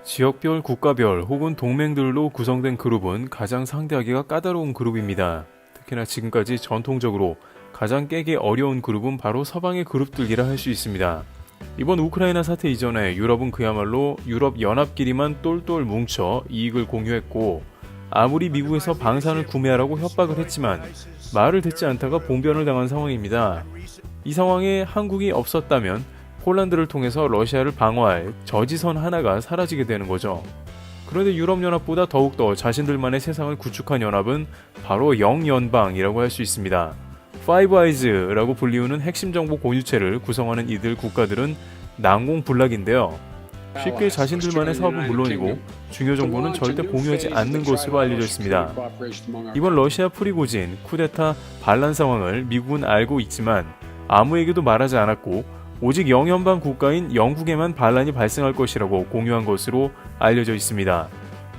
지역별, 국가별 혹은 동맹들로 구성된 그룹은 가장 상대하기가 까다로운 그룹입니다. 특히나 지금까지 전통적으로 가장 깨기 어려운 그룹은 바로 서방의 그룹들이라 할 수 있습니다. 이번 우크라이나 사태 이전에 유럽은 그야말로 유럽 연합끼리만 똘똘 뭉쳐 이익을 공유했고, 아무리 미국에서 방산을 구매하라고 협박을 했지만 말을 듣지 않다가 봉변을 당한 상황입니다. 이 상황에 한국이 없었다면 폴란드를 통해서 러시아를 방어할 저지선 하나가 사라지게 되는 거죠. 그런데 유럽연합보다 더욱더 자신들만의 세상을 구축한 연합은 바로 영연방이라고 할 수 있습니다. 파이브 아이즈라고 불리우는 핵심 정보 공유체를 구성하는 이들 국가들은 난공불락인데요. 쉽게 자신들만의 사업은 물론이고 중요 정보는 절대 공유하지 않는 것으로 알려져 있습니다. 이번 러시아 프리고진, 쿠데타, 반란 상황을 미국은 알고 있지만 아무에게도 말하지 않았고 오직 영연방 국가인 영국에만 반란이 발생할 것이라고 공유한 것으로 알려져 있습니다.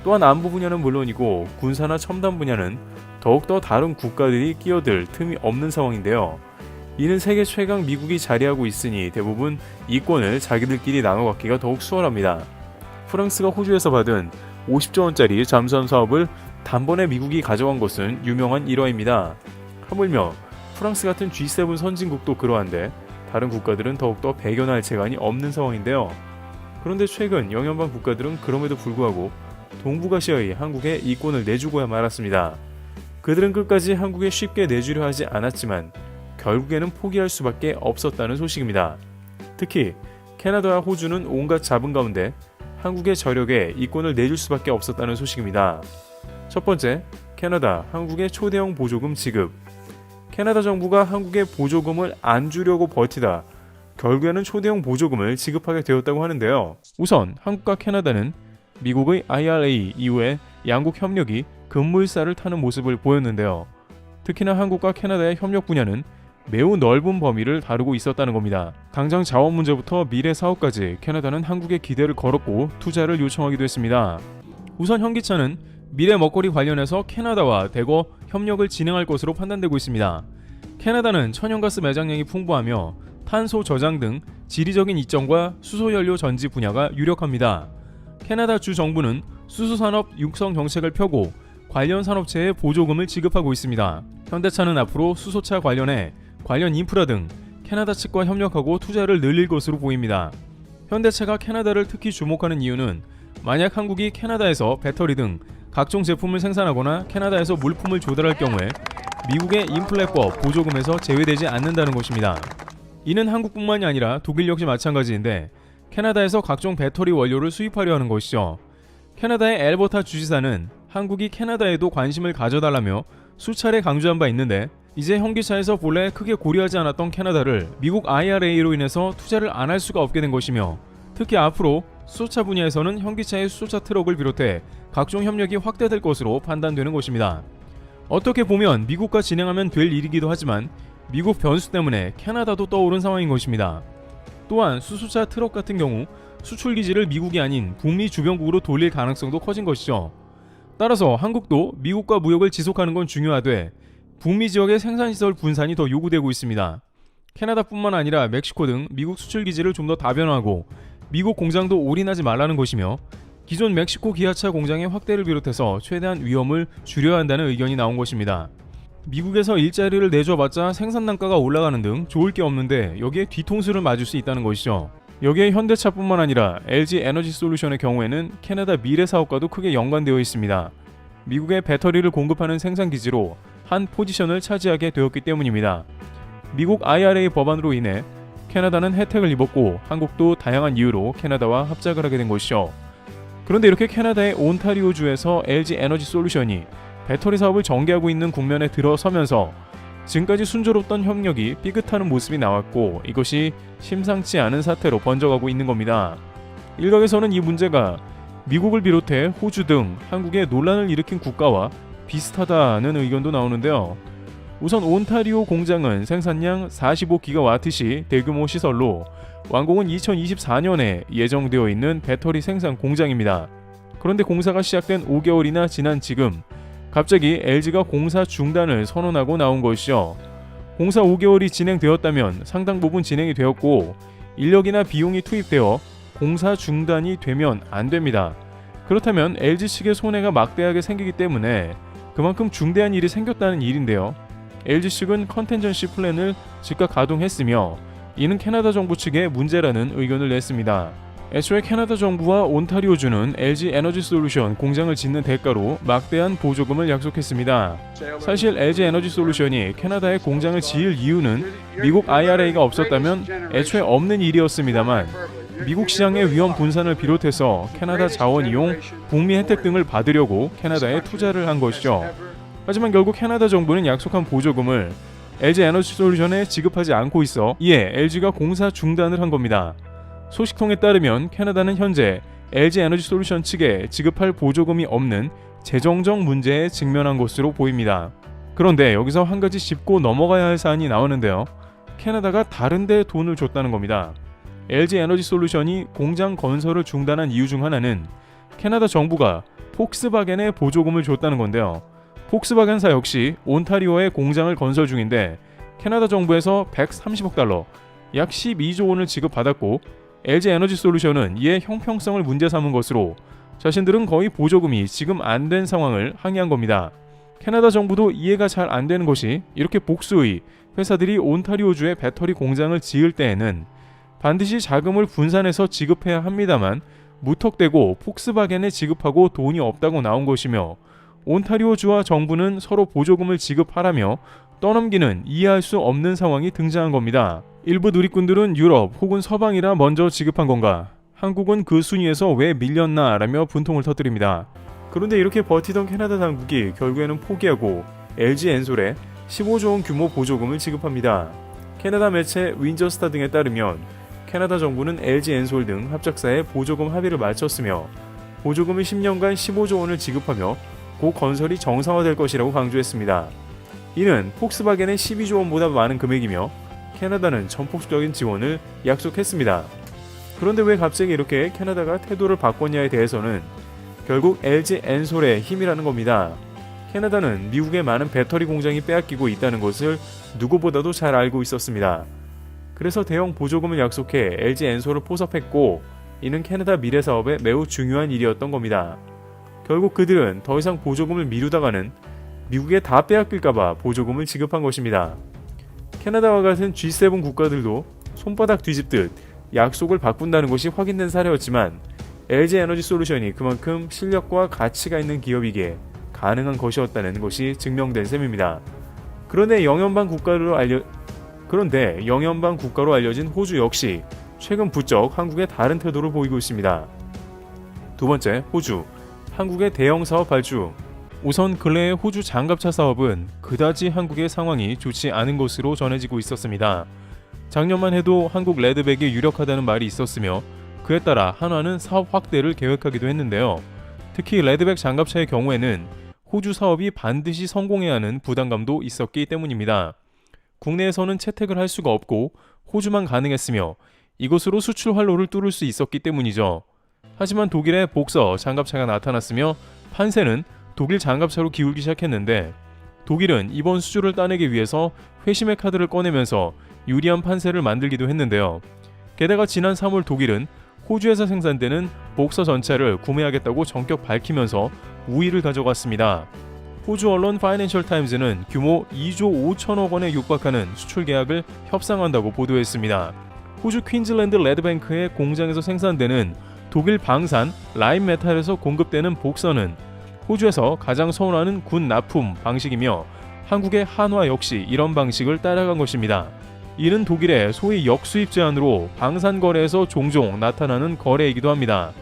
또한 안보 분야는 물론이고 군사나 첨단 분야는 더욱더 다른 국가들이 끼어들 틈이 없는 상황인데요. 이는 세계 최강 미국이 자리하고 있으니 대부분 이권을 자기들끼리 나눠 갖기가 더욱 수월합니다. 프랑스가 호주에서 받은 50조 원짜리 잠수함 사업을 단번에 미국이 가져간 것은 유명한 일화입니다. 하물며 프랑스 같은 G7 선진국도 그러한데 다른 국가들은 더욱더 배견할 재간이 없는 상황인데요. 그런데 최근 영연방 국가들은 그럼에도 불구하고 동북아시아의 한국에 이권을 내주고야 말았습니다. 그들은 끝까지 한국에 쉽게 내주려 하지 않았지만 결국에는 포기할 수밖에 없었다는 소식입니다. 특히 캐나다와 호주는 온갖 잡음 가운데 한국의 저력에 이권을 내줄 수밖에 없었다는 소식입니다. 첫 번째, 캐나다, 한국의 초대형 보조금 지급. 캐나다 정부가 한국에 보조금을 안 주려고 버티다 결국에는 초대형 보조금을 지급하게 되었다고 하는데요. 우선 한국과 캐나다는 미국의 IRA 이후에 양국 협력이 급물살을 타는 모습을 보였는데요. 특히나 한국과 캐나다의 협력 분야는 매우 넓은 범위를 다루고 있었다는 겁니다. 당장 자원 문제부터 미래 사업까지 캐나다는 한국에 기대를 걸었고 투자를 요청하기도 했습니다. 우선 현기차는 미래 먹거리 관련해서 캐나다와 대거 협력을 진행할 것으로 판단되고 있습니다. 캐나다는 천연가스 매장량이 풍부하며 탄소 저장 등 지리적인 이점과 수소연료 전지 분야가 유력합니다. 캐나다 주 정부는 수소산업 육성 정책을 펴고 관련 산업체에 보조금을 지급하고 있습니다. 현대차는 앞으로 수소차 관련해 관련 인프라 등 캐나다 측과 협력하고 투자를 늘릴 것으로 보입니다. 현대차가 캐나다를 특히 주목하는 이유는 만약 한국이 캐나다에서 배터리 등 각종 제품을 생산하거나 캐나다에서 물품을 조달할 경우에 미국의 인플레법 보조금에서 제외되지 않는다는 것입니다. 이는 한국뿐만이 아니라 독일 역시 마찬가지인데 캐나다에서 각종 배터리 원료를 수입하려 하는 것이죠. 캐나다의 엘버타 주지사는 한국이 캐나다에도 관심을 가져달라며 수차례 강조한 바 있는데 이제 현기차에서 본래 크게 고려하지 않았던 캐나다를 미국 IRA로 인해서 투자를 안 할 수가 없게 된 것이며 특히 앞으로 수소차 분야에서는 현기차의 수소차 트럭을 비롯해 각종 협력이 확대될 것으로 판단되는 것입니다. 어떻게 보면 미국과 진행하면 될 일이기도 하지만 미국 변수 때문에 캐나다도 떠오른 상황인 것입니다. 또한 수소차 트럭 같은 경우 수출 기지를 미국이 아닌 북미 주변국으로 돌릴 가능성도 커진 것이죠. 따라서 한국도 미국과 무역을 지속하는 건 중요하되 북미 지역의 생산시설 분산이 더 요구되고 있습니다. 캐나다뿐만 아니라 멕시코 등 미국 수출 기지를 좀 더 다변화하고 미국 공장도 올인하지 말라는 것이며 기존 멕시코 기아차 공장의 확대를 비롯해서 최대한 위험을 줄여야 한다는 의견이 나온 것입니다. 미국에서 일자리를 내줘봤자 생산 단가가 올라가는 등 좋을 게 없는데 여기에 뒤통수를 맞을 수 있다는 것이죠. 여기에 현대차뿐만 아니라 LG 에너지 솔루션의 경우에는 캐나다 미래 사업과도 크게 연관되어 있습니다. 미국의 배터리를 공급하는 생산 기지로 한 포지션을 차지하게 되었기 때문입니다. 미국 IRA 법안으로 인해 캐나다는 혜택을 입었고 한국도 다양한 이유로 캐나다와 합작을 하게 된 것이죠. 그런데 이렇게 캐나다의 온타리오주에서 LG 에너지 솔루션이 배터리 사업을 전개하고 있는 국면에 들어서면서 지금까지 순조롭던 협력이 삐끗하는 모습이 나왔고 이것이 심상치 않은 사태로 번져가고 있는 겁니다. 일각에서는 이 문제가 미국을 비롯해 호주 등 한국에 논란을 일으킨 국가와 비슷하다는 의견도 나오는데요. 우선 온타리오 공장은 생산량 45기가와트시 대규모 시설로 완공은 2024년에 예정되어 있는 배터리 생산 공장입니다. 그런데 공사가 시작된 5개월이나 지난 지금 갑자기 LG가 공사 중단을 선언하고 나온 것이죠. 공사 5개월이 진행되었다면 상당 부분 진행이 되었고 인력이나 비용이 투입되어 공사 중단이 되면 안 됩니다. 그렇다면 LG 측의 손해가 막대하게 생기기 때문에 그만큼 중대한 일이 생겼다는 일인데요. LG 측은 컨텐전시 플랜을 즉각 가동했으며 이는 캐나다 정부 측의 문제라는 의견을 냈습니다. 애초에 캐나다 정부와 온타리오주는 LG 에너지 솔루션 공장을 짓는 대가로 막대한 보조금을 약속했습니다. 사실 LG 에너지 솔루션이 캐나다에 공장을 지을 이유는 미국 IRA가 없었다면 애초에 없는 일이었습니다만 미국 시장의 위험 분산을 비롯해서 캐나다 자원 이용, 북미 혜택 등을 받으려고 캐나다에 투자를 한 것이죠. 하지만 결국 캐나다 정부는 약속한 보조금을 LG 에너지 솔루션에 지급하지 않고 있어 이에 LG가 공사 중단을 한 겁니다. 소식통에 따르면 캐나다는 현재 LG 에너지 솔루션 측에 지급할 보조금이 없는 재정적 문제에 직면한 것으로 보입니다. 그런데 여기서 한 가지 짚고 넘어가야 할 사안이 나오는데요. 캐나다가 다른 데 돈을 줬다는 겁니다. LG 에너지 솔루션이 공장 건설을 중단한 이유 중 하나는 캐나다 정부가 폭스바겐에 보조금을 줬다는 건데요. 폭스바겐사 역시 온타리오에 공장을 건설 중인데 캐나다 정부에서 130억 달러, 약 12조 원을 지급받았고 LG 에너지 솔루션은 이에 형평성을 문제 삼은 것으로 자신들은 거의 보조금이 지금 안 된 상황을 항의한 겁니다. 캐나다 정부도 이해가 잘 안 되는 것이 이렇게 복수의 회사들이 온타리오주의 배터리 공장을 지을 때에는 반드시 자금을 분산해서 지급해야 합니다만 무턱대고 폭스바겐에 지급하고 돈이 없다고 나온 것이며 온타리오주와 정부는 서로 보조금을 지급하라며 떠넘기는 이해할 수 없는 상황이 등장한 겁니다. 일부 누리꾼들은 유럽 혹은 서방이라 먼저 지급한 건가? 한국은 그 순위에서 왜 밀렸나? 라며 분통을 터뜨립니다. 그런데 이렇게 버티던 캐나다 당국이 결국에는 포기하고 LG 엔솔에 15조 원 규모 보조금을 지급합니다. 캐나다 매체 윈저스타 등에 따르면 캐나다 정부는 LG 엔솔 등 합작사에 보조금 합의를 마쳤으며 보조금을 10년간 15조 원을 지급하며 곧 건설이 정상화될 것이라고 강조했습니다. 이는 폭스바겐의 12조 원보다 많은 금액이며 캐나다는 전폭적인 지원을 약속했습니다. 그런데 왜 갑자기 이렇게 캐나다가 태도를 바꿨냐에 대해서는 결국 LG 엔솔의 힘이라는 겁니다. 캐나다는 미국의 많은 배터리 공장이 빼앗기고 있다는 것을 누구보다도 잘 알고 있었습니다. 그래서 대형 보조금을 약속해 LG 엔솔을 포섭했고 이는 캐나다 미래 사업에 매우 중요한 일이었던 겁니다. 결국 그들은 더 이상 보조금을 미루다가는 미국에 다 빼앗길까봐 보조금을 지급한 것입니다. 캐나다와 같은 G7 국가들도 손바닥 뒤집듯 약속을 바꾼다는 것이 확인된 사례였지만 LG 에너지 솔루션이 그만큼 실력과 가치가 있는 기업이기에 가능한 것이었다는 것이 증명된 셈입니다. 그런데 영연방 국가로 알려진 호주 역시 최근 부쩍 한국의 다른 태도를 보이고 있습니다. 두 번째, 호주. 한국의 대형 사업 발주. 우선 근래의 호주 장갑차 사업은 그다지 한국의 상황이 좋지 않은 것으로 전해지고 있었습니다. 작년만 해도 한국 레드백이 유력하다는 말이 있었으며 그에 따라 한화는 사업 확대를 계획하기도 했는데요. 특히 레드백 장갑차의 경우에는 호주 사업이 반드시 성공해야 하는 부담감도 있었기 때문입니다. 국내에서는 채택을 할 수가 없고 호주만 가능했으며 이곳으로 수출 활로를 뚫을 수 있었기 때문이죠. 하지만 독일의 복서 장갑차가 나타났으며 판세는 독일 장갑차로 기울기 시작했는데 독일은 이번 수주를 따내기 위해서 회심의 카드를 꺼내면서 유리한 판세를 만들기도 했는데요. 게다가 지난 3월 독일은 호주에서 생산되는 복서 전차를 구매하겠다고 전격 밝히면서 우위를 가져갔습니다. 호주 언론 파이낸셜 타임즈는 규모 2조 5천억 원에 육박하는 수출 계약을 협상한다고 보도했습니다. 호주 퀸즐랜드 레드뱅크의 공장에서 생산되는 독일 방산 라임메탈에서 공급되는 복서는 호주에서 가장 선호하는 군 납품 방식이며 한국의 한화 역시 이런 방식을 따라간 것입니다. 이는 독일의 소위 역수입 제한으로 방산 거래에서 종종 나타나는 거래이기도 합니다.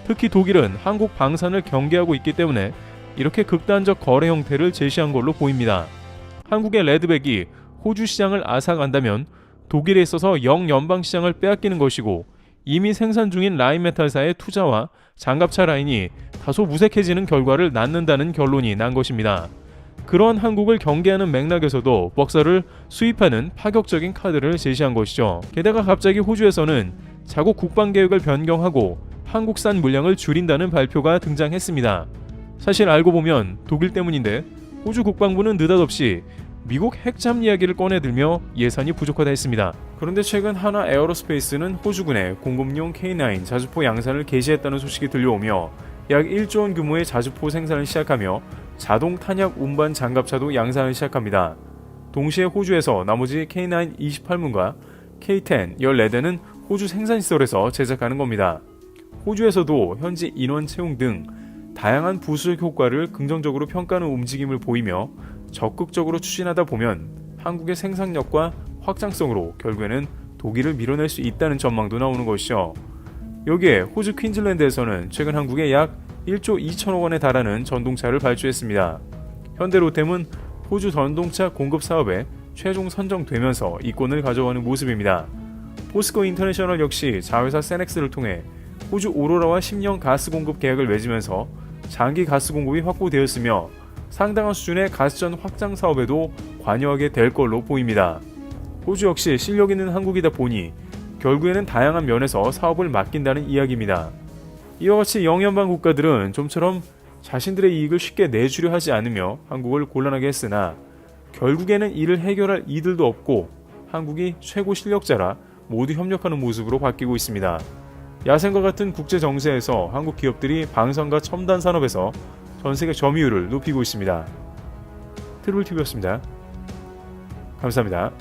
특히 독일은 한국 방산을 경계하고 있기 때문에 이렇게 극단적 거래 형태를 제시한 걸로 보입니다. 한국의 레드백이 호주 시장을 앗아간다면 독일에 있어서 영연방 시장을 빼앗기는 것이고 이미 생산 중인 라인메탈사의 투자와 장갑차 라인이 다소 무색해지는 결과를 낳는다는 결론이 난 것입니다. 그런 한국을 경계하는 맥락에서도 벅서를 수입하는 파격적인 카드를 제시한 것이죠. 게다가 갑자기 호주에서는 자국 국방계획을 변경하고 한국산 물량을 줄인다는 발표가 등장했습니다. 사실 알고 보면 독일 때문인데 호주 국방부는 느닷없이 미국 핵잠 이야기를 꺼내들며 예산이 부족하다 했습니다. 그런데 최근 하나 에어로스페이스는 호주군에 공급용 K9 자주포 양산을 개시했다는 소식이 들려오며 약 1조 원 규모의 자주포 생산을 시작하며 자동 탄약 운반 장갑차도 양산을 시작합니다. 동시에 호주에서 나머지 K9 28문과 K10 14대는 호주 생산시설에서 제작하는 겁니다. 호주에서도 현지 인원 채용 등 다양한 부수적 효과를 긍정적으로 평가하는 움직임을 보이며 적극적으로 추진하다 보면 한국의 생산력과 확장성으로 결국에는 독일을 밀어낼 수 있다는 전망도 나오는 것이죠. 여기에 호주 퀸즐랜드에서는 최근 한국에 약 1조 2천억 원에 달하는 전동차를 발주했습니다. 현대로템은 호주 전동차 공급 사업에 최종 선정되면서 이권을 가져가는 모습입니다. 포스코 인터내셔널 역시 자회사 세넥스를 통해 호주 오로라와 10년 가스 공급 계약을 맺으면서 장기 가스 공급이 확보되었으며 상당한 수준의 가스전 확장 사업에도 관여하게 될 걸로 보입니다. 호주 역시 실력 있는 한국이다 보니 결국에는 다양한 면에서 사업을 맡긴다는 이야기입니다. 이와 같이 영연방 국가들은 좀처럼 자신들의 이익을 쉽게 내주려 하지 않으며 한국을 곤란하게 했으나 결국에는 이를 해결할 이들도 없고 한국이 최고 실력자라 모두 협력하는 모습으로 바뀌고 있습니다. 야생과 같은 국제 정세에서 한국 기업들이 방산과 첨단 산업에서 전세계 점유율을 높이고 있습니다. 트리블TV였습니다. 감사합니다.